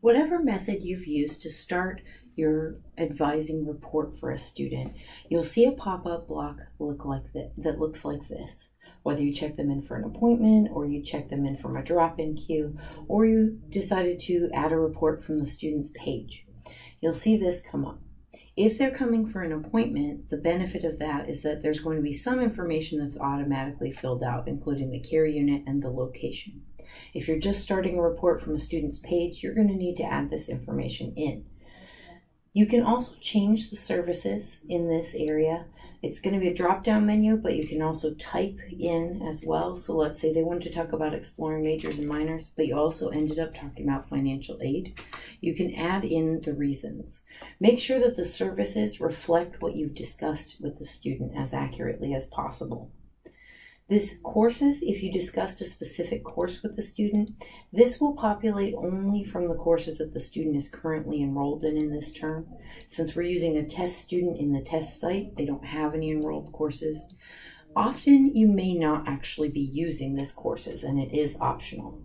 Whatever method you've used to start your advising report for a student, you'll see a pop-up block that looks like this. Whether you check them in for an appointment, or you check them in from a drop-in queue, or you decided to add a report from the student's page, you'll see this come up. If they're coming for an appointment, the benefit of that is that there's going to be some information that's automatically filled out, including the care unit and the location. If you're just starting a report from a student's page, you're going to need to add this information in. You can also change the services in this area. It's going to be a drop-down menu, but you can also type in as well. So let's say they wanted to talk about exploring majors and minors, but you also ended up talking about financial aid. You can add in the reasons. Make sure that the services reflect what you've discussed with the student as accurately as possible. This courses, if you discussed a specific course with the student, this will populate only from the courses that the student is currently enrolled in this term. Since we're using a test student in the test site, they don't have any enrolled courses. Often you may not actually be using this courses, and it is optional.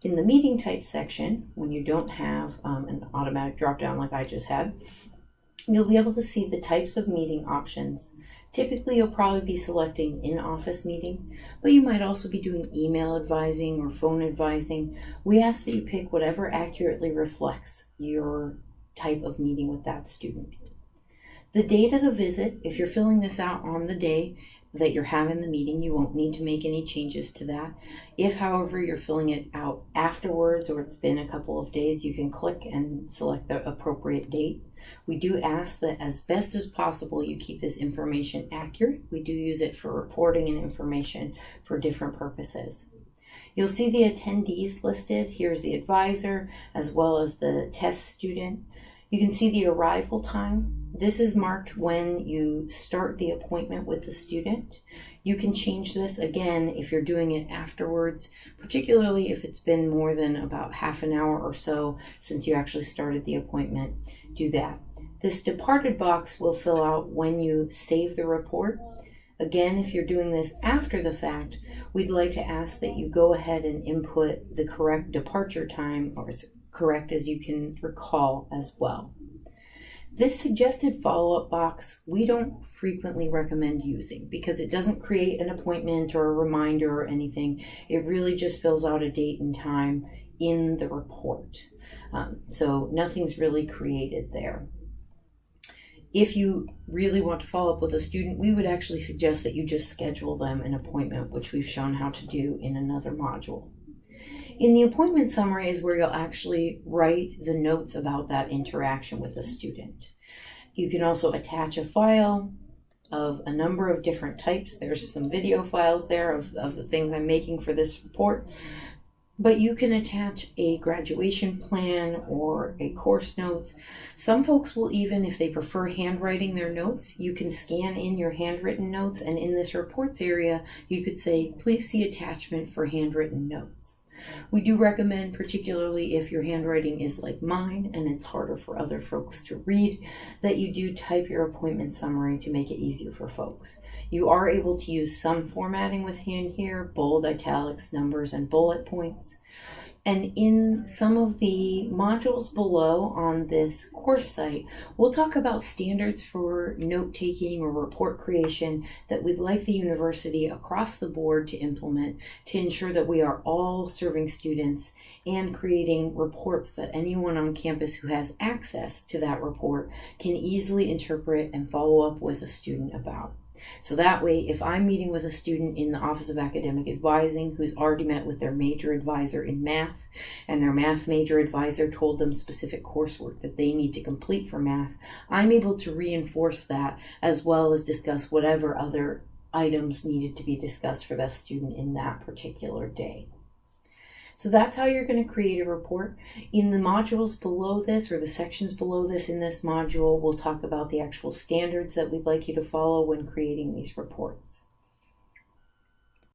In the meeting type section, when you don't have an automatic drop down like I just had, you'll be able to see the types of meeting options. Typically, you'll probably be selecting in-office meeting, but you might also be doing email advising or phone advising. We ask that you pick whatever accurately reflects your type of meeting with that student. The date of the visit, if you're filling this out on the day that you're having the meeting, you won't need to make any changes to that. If, however, you're filling it out afterwards or it's been a couple of days, you can click and select the appropriate date. We do ask that as best as possible you keep this information accurate. We do use it for reporting and information for different purposes. You'll see the attendees listed. Here's the advisor as well as the test student. You can see the arrival time. This is marked when you start the appointment with the student. You can change this again if you're doing it afterwards, particularly if it's been more than about half an hour or so since you actually started the appointment. Do that. This departed box will fill out when you save the report. Again, if you're doing this after the fact, we'd like to ask that you go ahead and input the correct departure time, or as correct as you can recall as well. This suggested follow-up box we don't frequently recommend using because it doesn't create an appointment or a reminder or anything. It really just fills out a date and time in the report. So nothing's really created there. If you really want to follow up with a student, we would actually suggest that you just schedule them an appointment, which we've shown how to do in another module. In the appointment summary is where you'll actually write the notes about that interaction with the student. You can also attach a file of a number of different types. There's some video files there of the things I'm making for this report. But you can attach a graduation plan or a course notes. Some folks will even, if they prefer handwriting their notes, you can scan in your handwritten notes, and in this reports area, you could say, please see attachment for handwritten notes. We do recommend, particularly if your handwriting is like mine and it's harder for other folks to read, that you do type your appointment summary to make it easier for folks. You are able to use some formatting with hand here, bold, italics, numbers, and bullet points. And in some of the modules below on this course site, we'll talk about standards for note-taking or report creation that we'd like the university across the board to implement to ensure that we are all serving students and creating reports that anyone on campus who has access to that report can easily interpret and follow up with a student about. So that way, if I'm meeting with a student in the Office of Academic Advising who's already met with their major advisor in math, and their math major advisor told them specific coursework that they need to complete for math, I'm able to reinforce that as well as discuss whatever other items needed to be discussed for that student in that particular day. So that's how you're going to create a report. In the modules below this, or the sections below this in this module, we'll talk about the actual standards that we'd like you to follow when creating these reports.